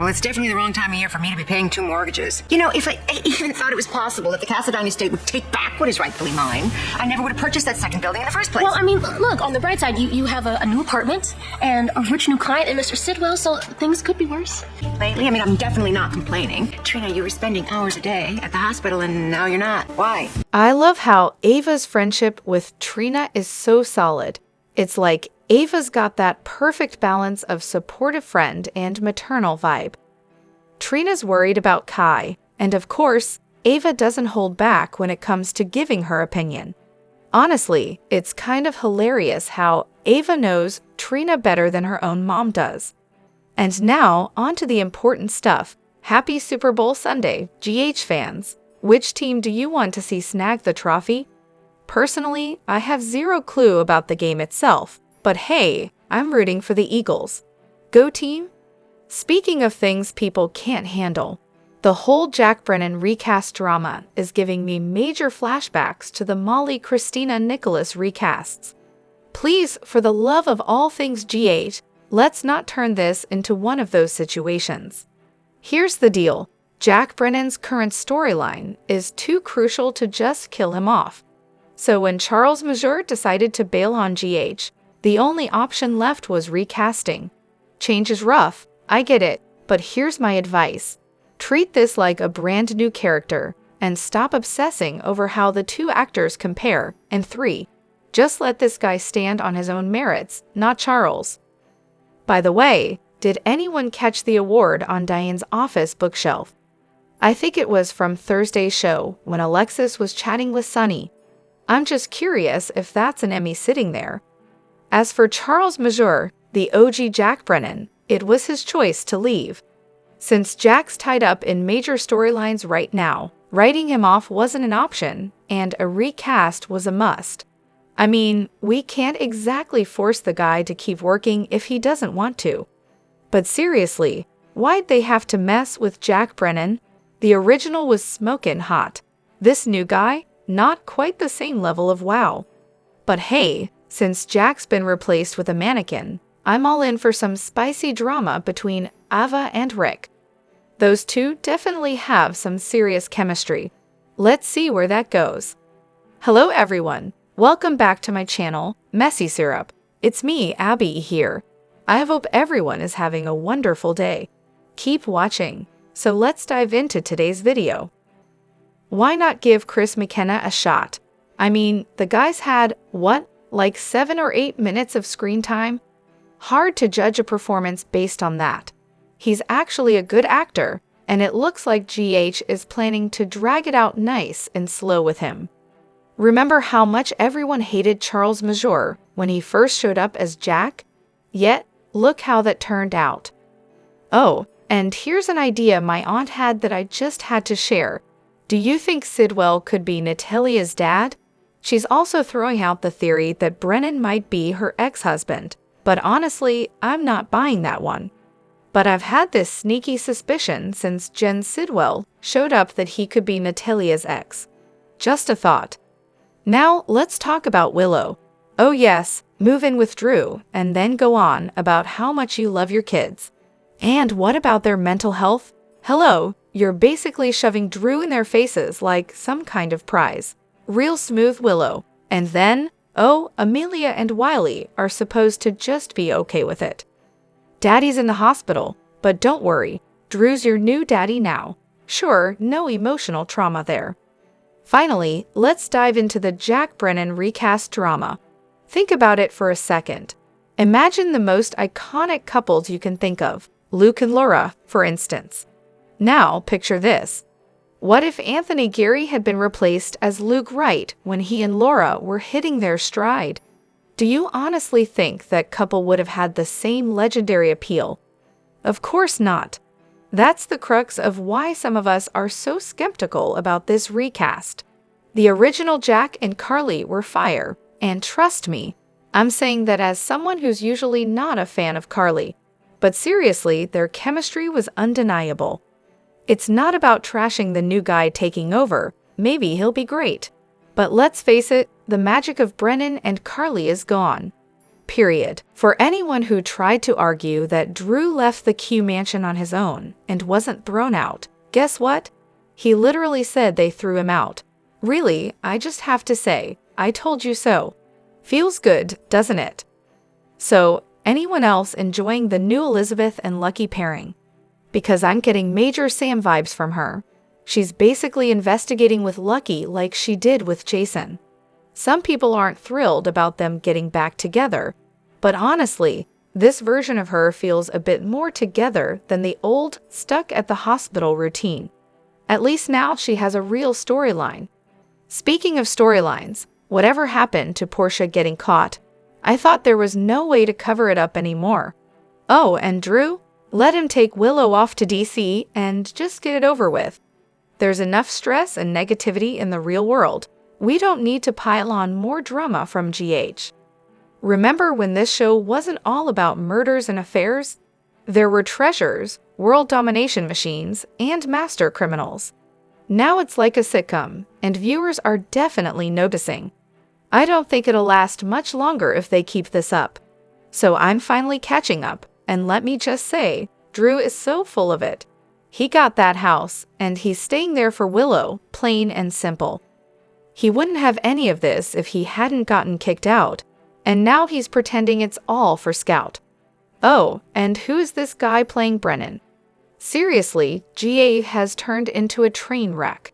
Well, it's definitely the wrong time of year for me to be paying 2 mortgages. You know, if I even thought it was possible that the Cassadine estate would take back what is rightfully mine, I never would have purchased that second building in the first place. Well, I mean, look, on the bright side, you have a new apartment and a rich new client in Mr. Sidwell, so things could be worse. Lately, I mean, I'm definitely not complaining. Trina, you were spending hours a day at the hospital and now you're not. Why? I love how Ava's friendship with Trina is so solid. It's like Ava's got that perfect balance of supportive friend and maternal vibe. Trina's worried about Kai, and of course, Ava doesn't hold back when it comes to giving her opinion. Honestly, it's kind of hilarious how Ava knows Trina better than her own mom does. And now, on to the important stuff. Happy Super Bowl Sunday, GH fans. Which team do you want to see snag the trophy? Personally, I have zero clue about the game itself, but hey, I'm rooting for the Eagles. Go team! Speaking of things people can't handle, the whole Jack Brennen recast drama is giving me major flashbacks to the Molly Christina Nicholas recasts. Please, for the love of all things GH, let's not turn this into one of those situations. Here's the deal. Jack Brennan's current storyline is too crucial to just kill him off. So when Charles Major decided to bail on GH, the only option left was recasting. Change is rough, I get it, but here's my advice. Treat this like a brand new character, and stop obsessing over how the two actors compare. And 3, just let this guy stand on his own merits, not Charles. By the way, did anyone catch the award on Diane's office bookshelf? I think it was from Thursday's show when Alexis was chatting with Sunny. I'm just curious if that's an Emmy sitting there. As for Charles Major, the OG Jack Brennen, it was his choice to leave. Since Jack's tied up in major storylines right now, writing him off wasn't an option, and a recast was a must. I mean, we can't exactly force the guy to keep working if he doesn't want to. But seriously, why'd they have to mess with Jack Brennen? The original was smokin' hot. This new guy? Not quite the same level of wow. But hey, since Jack's been replaced with a mannequin, I'm all in for some spicy drama between Ava&Ric. Those two definitely have some serious chemistry. Let's see where that goes. Hello everyone, welcome back to my channel, Messy Syrup. It's me, Abby, here. I hope everyone is having a wonderful day. Keep watching. So let's dive into today's video. Why not give Chris McKenna a shot? I mean, the guy's had, like 7 or 8 minutes of screen time? Hard to judge a performance based on that. He's actually a good actor, and it looks like GH is planning to drag it out nice and slow with him. Remember how much everyone hated Charles Major when he first showed up as Jack? Yet, look how that turned out. Oh, and here's an idea my aunt had that I just had to share. Do you think Sidwell could be Natalia's dad? She's also throwing out the theory that Brennen might be her ex-husband, but honestly, I'm not buying that one. But I've had this sneaky suspicion since Jen Sidwell showed up that he could be Natalia's ex. Just a thought. Now, let's talk about Willow. Oh yes, move in with Drew, and then go on about how much you love your kids. And what about their mental health? Hello, you're basically shoving Drew in their faces like some kind of prize. Real smooth Willow. And then, oh, Amelia and Wiley are supposed to just be okay with it. Daddy's in the hospital, but don't worry, Drew's your new daddy now. Sure, no emotional trauma there. Finally, let's dive into the Jack Brennen recast drama. Think about it for a second. Imagine the most iconic couples you can think of, Luke and Laura, for instance. Now, picture this. What if Anthony Geary had been replaced as Luke Wright when he and Laura were hitting their stride? Do you honestly think that couple would have had the same legendary appeal? Of course not. That's the crux of why some of us are so skeptical about this recast. The original Jack and Carly were fire, and trust me, I'm saying that as someone who's usually not a fan of Carly. But seriously, their chemistry was undeniable. It's not about trashing the new guy taking over. Maybe he'll be great. But let's face it, the magic of Brennen and Carly is gone. period. For anyone who tried to argue that Drew left the Q mansion on his own and wasn't thrown out, guess what? He literally said they threw him out. Really, I just have to say, I told you so. Feels good, doesn't it? So, anyone else enjoying the new Elizabeth and Lucky pairing? Because I'm getting major Sam vibes from her. She's basically investigating with Lucky like she did with Jason. Some people aren't thrilled about them getting back together, but honestly, this version of her feels a bit more together than the old, stuck at the hospital routine. At least now she has a real storyline. Speaking of storylines, whatever happened to Portia getting caught? I thought there was no way to cover it up anymore. Oh, and Drew? Let him take Willow off to DC and just get it over with. There's enough stress and negativity in the real world. We don't need to pile on more drama from GH. Remember when this show wasn't all about murders and affairs? There were treasures, world domination machines, and master criminals. Now it's like a sitcom, and viewers are definitely noticing. I don't think it'll last much longer if they keep this up. So I'm finally catching up, and let me just say, Drew is so full of it. He got that house, and he's staying there for Willow, plain and simple. He wouldn't have any of this if he hadn't gotten kicked out, and now he's pretending it's all for Scout. Oh, and who's this guy playing Brennen? Seriously, GA has turned into a train wreck.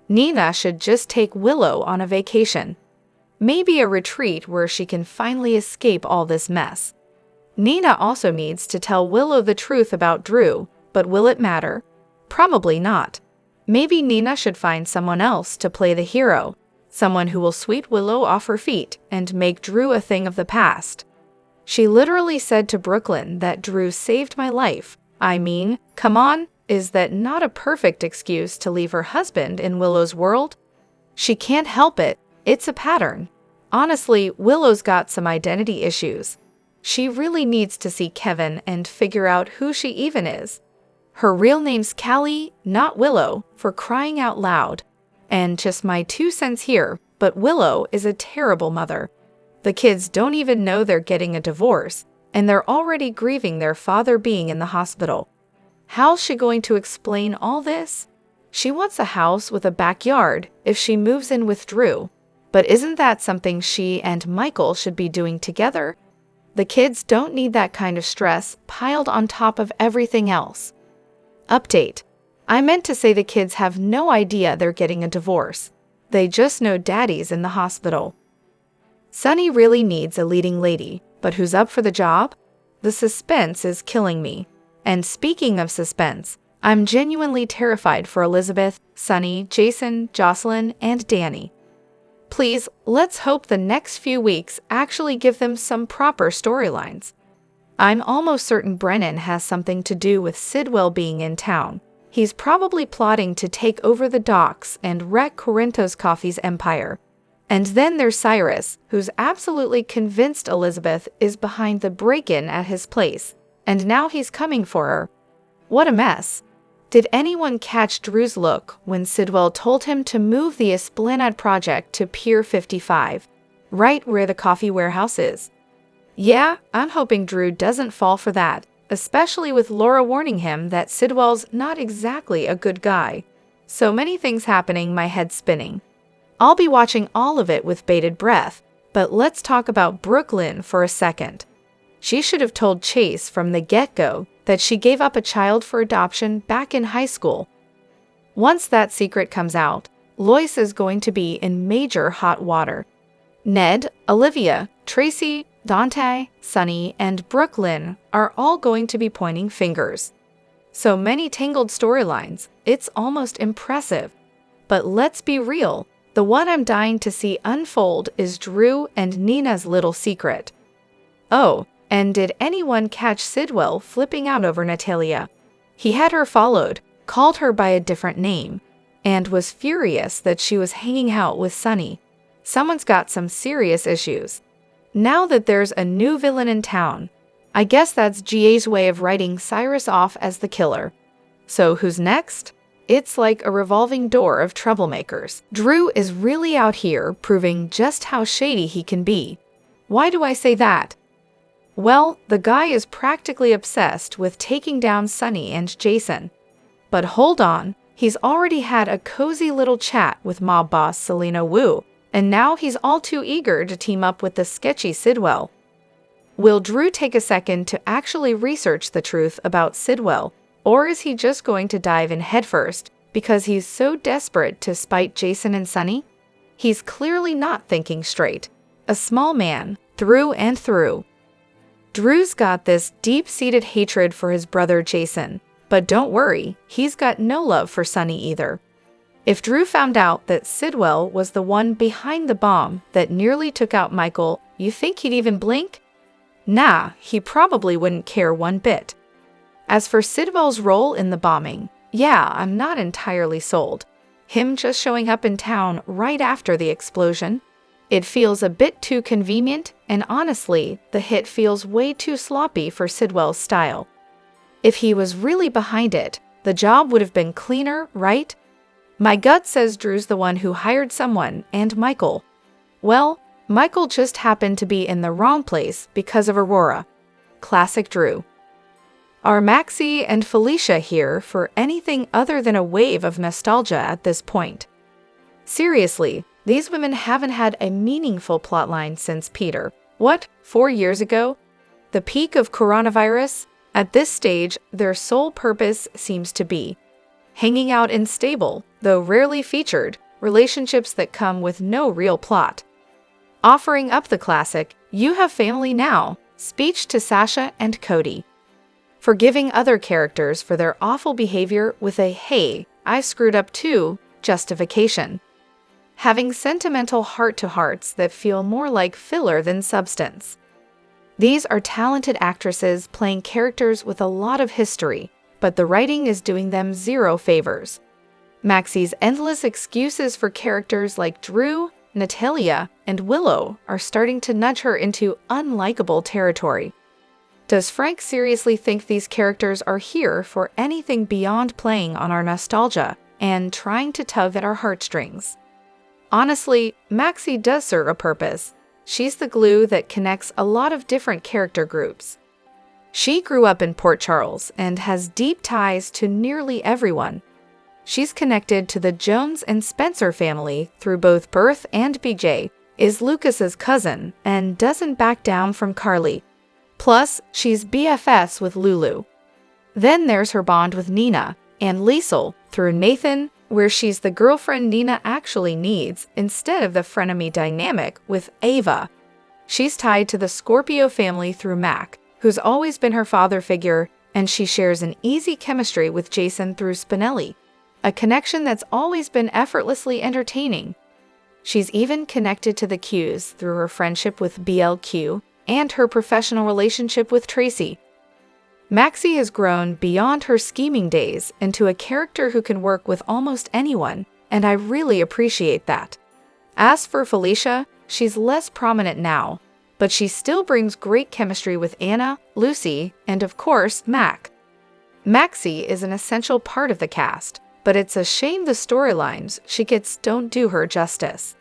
Nina should just take Willow on a vacation. Maybe a retreat where she can finally escape all this mess. Nina also needs to tell Willow the truth about Drew, but will it matter? Probably not. Maybe Nina should find someone else to play the hero, someone who will sweep Willow off her feet and make Drew a thing of the past. She literally said to Brooklyn that Drew saved my life. I mean, come on, is that not a perfect excuse to leave her husband in Willow's world? She can't help it, it's a pattern. Honestly, Willow's got some identity issues. She really needs to see Kevin and figure out who she even is. Her real name's Callie, not Willow, for crying out loud. And just my 2 cents here, but Willow is a terrible mother. The kids don't even know they're getting a divorce, and they're already grieving their father being in the hospital. How's she going to explain all this? She wants a house with a backyard if she moves in with Drew, but isn't that something she and Michael should be doing together? The kids don't need that kind of stress piled on top of everything else. Update. I meant to say the kids have no idea they're getting a divorce. They just know daddy's in the hospital. Sunny really needs a leading lady, but who's up for the job? The suspense is killing me. And speaking of suspense, I'm genuinely terrified for Elizabeth, Sunny, Jason, Jocelyn, and Danny. Please, let's hope the next few weeks actually give them some proper storylines. I'm almost certain Brennen has something to do with Sidwell being in town. He's probably plotting to take over the docks and wreck Corinthos Coffee's empire. And then there's Cyrus, who's absolutely convinced Elizabeth is behind the break-in at his place, and now he's coming for her. What a mess. Did anyone catch Drew's look when Sidwell told him to move the Esplanade project to Pier 55, right where the coffee warehouse is? Yeah, I'm hoping Drew doesn't fall for that, especially with Laura warning him that Sidwell's not exactly a good guy. So many things happening, my head's spinning. I'll be watching all of it with bated breath, but let's talk about Brooklyn for a second. She should have told Chase from the get-go that she gave up a child for adoption back in high school. Once that secret comes out, Lois is going to be in major hot water. Ned, Olivia, Tracy, Dante, Sunny, and Brooklyn are all going to be pointing fingers. So many tangled storylines, it's almost impressive. But let's be real, the one I'm dying to see unfold is Drew and Nina's little secret. Oh, and did anyone catch Sidwell flipping out over Natalia? He had her followed, called her by a different name, and was furious that she was hanging out with Sunny. Someone's got some serious issues. Now that there's a new villain in town, I guess that's GA's way of writing Cyrus off as the killer. So who's next? It's like a revolving door of troublemakers. Drew is really out here proving just how shady he can be. Why do I say that? Well, the guy is practically obsessed with taking down Sunny and Jason. But hold on, he's already had a cozy little chat with mob boss Selena Wu, and now he's all too eager to team up with the sketchy Sidwell. Will Drew take a second to actually research the truth about Sidwell, or is he just going to dive in headfirst because he's so desperate to spite Jason and Sunny? He's clearly not thinking straight. A small man, through and through. Drew's got this deep-seated hatred for his brother Jason, but don't worry, he's got no love for Sunny either. If Drew found out that Sidwell was the one behind the bomb that nearly took out Michael, you think he'd even blink? Nah, he probably wouldn't care one bit. As for Sidwell's role in the bombing, yeah, I'm not entirely sold. Him just showing up in town right after the explosion? It feels a bit too convenient, and honestly, the hit feels way too sloppy for Sidwell's style. If he was really behind it, the job would have been cleaner, right? My gut says Drew's the one who hired someone, and Michael. Well, Michael just happened to be in the wrong place because of Aurora. Classic Drew. Are Maxie and Felicia here for anything other than a wave of nostalgia at this point? Seriously, these women haven't had a meaningful plotline since Peter. What, 4 years ago? The peak of coronavirus? At this stage, their sole purpose seems to be hanging out in stable, though rarely featured, relationships that come with no real plot. Offering up the classic, "You have family now," speech to Sasha and Cody. Forgiving other characters for their awful behavior with a "hey, I screwed up too" justification. Having sentimental heart-to-hearts that feel more like filler than substance. These are talented actresses playing characters with a lot of history, but the writing is doing them zero favors. Maxie's endless excuses for characters like Drew, Natalia, and Willow are starting to nudge her into unlikable territory. Does Frank seriously think these characters are here for anything beyond playing on our nostalgia and trying to tug at our heartstrings? Honestly, Maxie does serve a purpose. She's the glue that connects a lot of different character groups. She grew up in Port Charles and has deep ties to nearly everyone. She's connected to the Jones and Spencer family through both birth and BJ, is Lucas's cousin, and doesn't back down from Carly. Plus, she's BFS with Lulu. Then there's her bond with Nina and Liesel through Nathan, where she's the girlfriend Nina actually needs instead of the frenemy dynamic with Ava. She's tied to the Scorpio family through Mac, who's always been her father figure, and she shares an easy chemistry with Jason through Spinelli, a connection that's always been effortlessly entertaining. She's even connected to the Qs through her friendship with BLQ and her professional relationship with Tracy. Maxie has grown beyond her scheming days into a character who can work with almost anyone, and I really appreciate that. As for Felicia, she's less prominent now, but she still brings great chemistry with Anna, Lucy, and of course, Mac. Maxie is an essential part of the cast, but it's a shame the storylines she gets don't do her justice.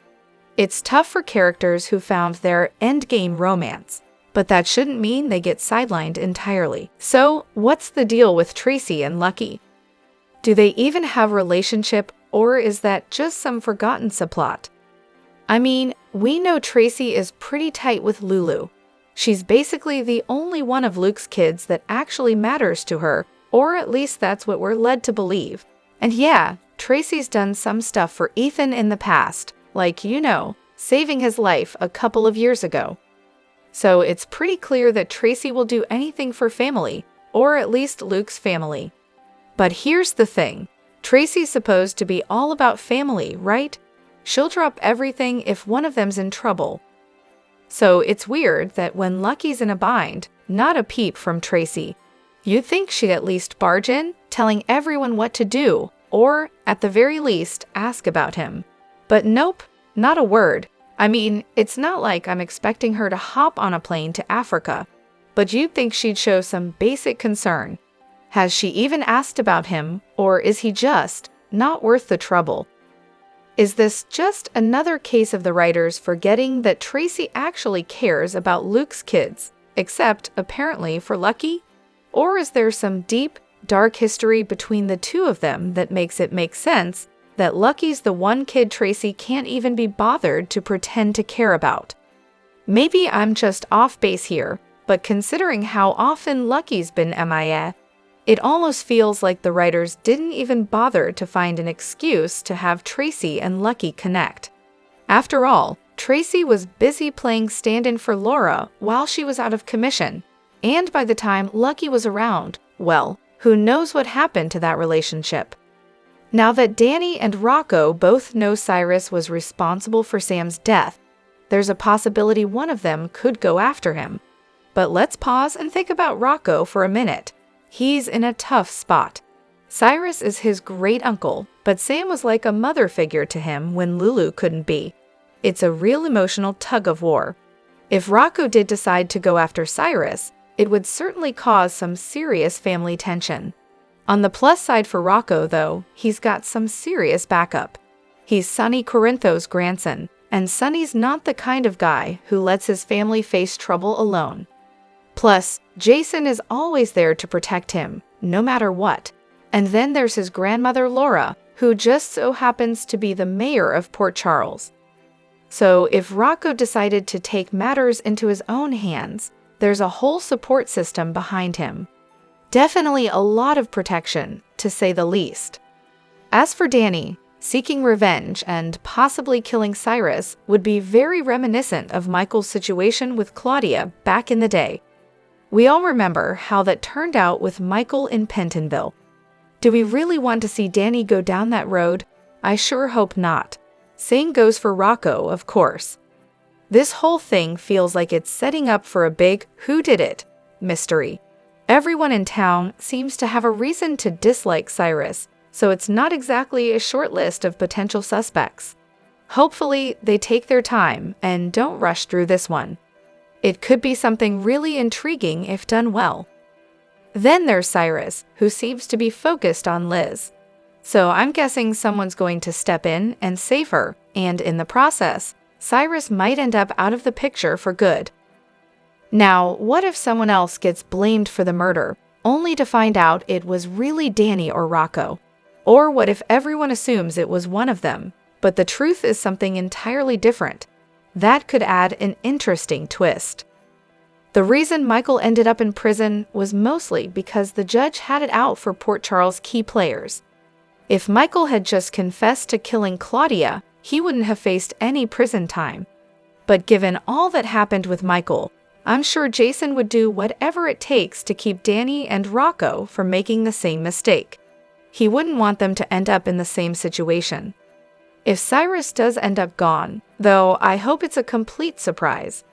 It's tough for characters who found their endgame romance, but that shouldn't mean they get sidelined entirely. So, what's the deal with Tracy and Lucky? Do they even have a relationship, or is that just some forgotten subplot? I mean, we know Tracy is pretty tight with Lulu. She's basically the only one of Luke's kids that actually matters to her, or at least that's what we're led to believe. And yeah, Tracy's done some stuff for Ethan in the past, like, saving his life a couple of years ago. So it's pretty clear that Tracy will do anything for family, or at least Luke's family. But here's the thing. Tracy's supposed to be all about family, right? She'll drop everything if one of them's in trouble. So it's weird that when Lucky's in a bind, not a peep from Tracy. You'd think she'd at least barge in, telling everyone what to do, or, at the very least, ask about him. But nope, not a word. I mean, it's not like I'm expecting her to hop on a plane to Africa, but you'd think she'd show some basic concern. Has she even asked about him, or is he just not worth the trouble? Is this just another case of the writers forgetting that Tracy actually cares about Luke's kids, except, apparently, for Lucky? Or is there some deep, dark history between the two of them that makes it make sense that Lucky's the one kid Tracy can't even be bothered to pretend to care about? Maybe I'm just off base here, but considering how often Lucky's been MIA, it almost feels like the writers didn't even bother to find an excuse to have Tracy and Lucky connect. After all, Tracy was busy playing stand-in for Laura while she was out of commission, and by the time Lucky was around, well, who knows what happened to that relationship. Now that Danny and Rocco both know Cyrus was responsible for Sam's death, there's a possibility one of them could go after him. But let's pause and think about Rocco for a minute. He's in a tough spot. Cyrus is his great uncle, but Sam was like a mother figure to him when Lulu couldn't be. It's a real emotional tug-of-war. If Rocco did decide to go after Cyrus, it would certainly cause some serious family tension. On the plus side for Rocco, though, he's got some serious backup. He's Sonny Corinthos' grandson, and Sonny's not the kind of guy who lets his family face trouble alone. Plus, Jason is always there to protect him, no matter what. And then there's his grandmother Laura, who just so happens to be the mayor of Port Charles. So if Rocco decided to take matters into his own hands, there's a whole support system behind him. Definitely a lot of protection, to say the least. As for Danny, seeking revenge and possibly killing Cyrus would be very reminiscent of Michael's situation with Claudia back in the day. We all remember how that turned out with Michael in Pentonville. Do we really want to see Danny go down that road? I sure hope not. Same goes for Rocco, of course. This whole thing feels like it's setting up for a big whodidit mystery. Everyone in town seems to have a reason to dislike Cyrus, so it's not exactly a short list of potential suspects. Hopefully, they take their time and don't rush through this one. It could be something really intriguing if done well. Then there's Cyrus, who seems to be focused on Liz. So I'm guessing someone's going to step in and save her, and in the process, Cyrus might end up out of the picture for good. Now, what if someone else gets blamed for the murder, only to find out it was really Danny or Rocco? Or what if everyone assumes it was one of them, but the truth is something entirely different? That could add an interesting twist. The reason Michael ended up in prison was mostly because the judge had it out for Port Charles' key players. If Michael had just confessed to killing Claudia, he wouldn't have faced any prison time. But given all that happened with Michael, I'm sure Jason would do whatever it takes to keep Danny and Rocco from making the same mistake. He wouldn't want them to end up in the same situation. If Cyrus does end up gone, though I hope it's a complete surprise,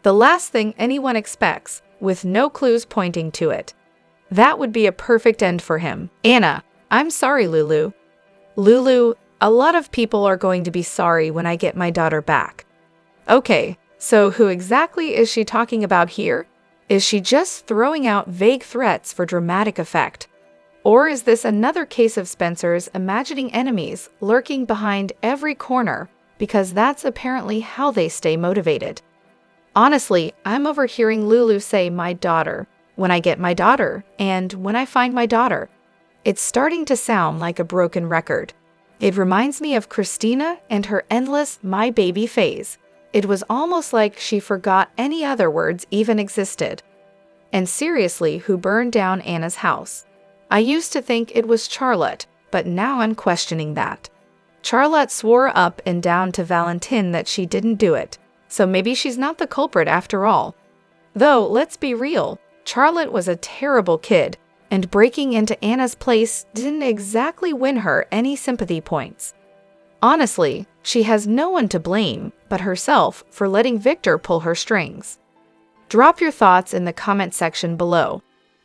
the last thing anyone expects, with no clues pointing to it. That would be a perfect end for him. Anna, I'm sorry, Lulu. Lulu, a lot of people are going to be sorry when I get my daughter back. Okay, so who exactly is she talking about here? Is she just throwing out vague threats for dramatic effect? Or is this another case of Spencer's imagining enemies lurking behind every corner because that's apparently how they stay motivated? Honestly, I'm overhearing Lulu say my daughter, when I get my daughter, and when I find my daughter. It's starting to sound like a broken record. It reminds me of Christina and her endless my baby phase. It was almost like she forgot any other words even existed. And seriously, who burned down Anna's house? I used to think it was Charlotte, but now I'm questioning that. Charlotte swore up and down to Valentine that she didn't do it, so maybe she's not the culprit after all. Though, let's be real, Charlotte was a terrible kid, and breaking into Anna's place didn't exactly win her any sympathy points. Honestly, she has no one to blame but herself for letting Victor pull her strings. Drop your thoughts in the comment section below.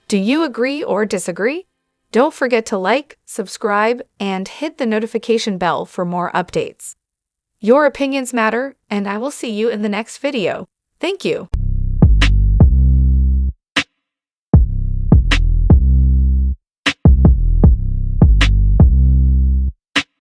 Do you agree or disagree? Don't forget to like, subscribe, and hit the notification bell for more updates. Your opinions matter, and I will see you in the next video. Thank you.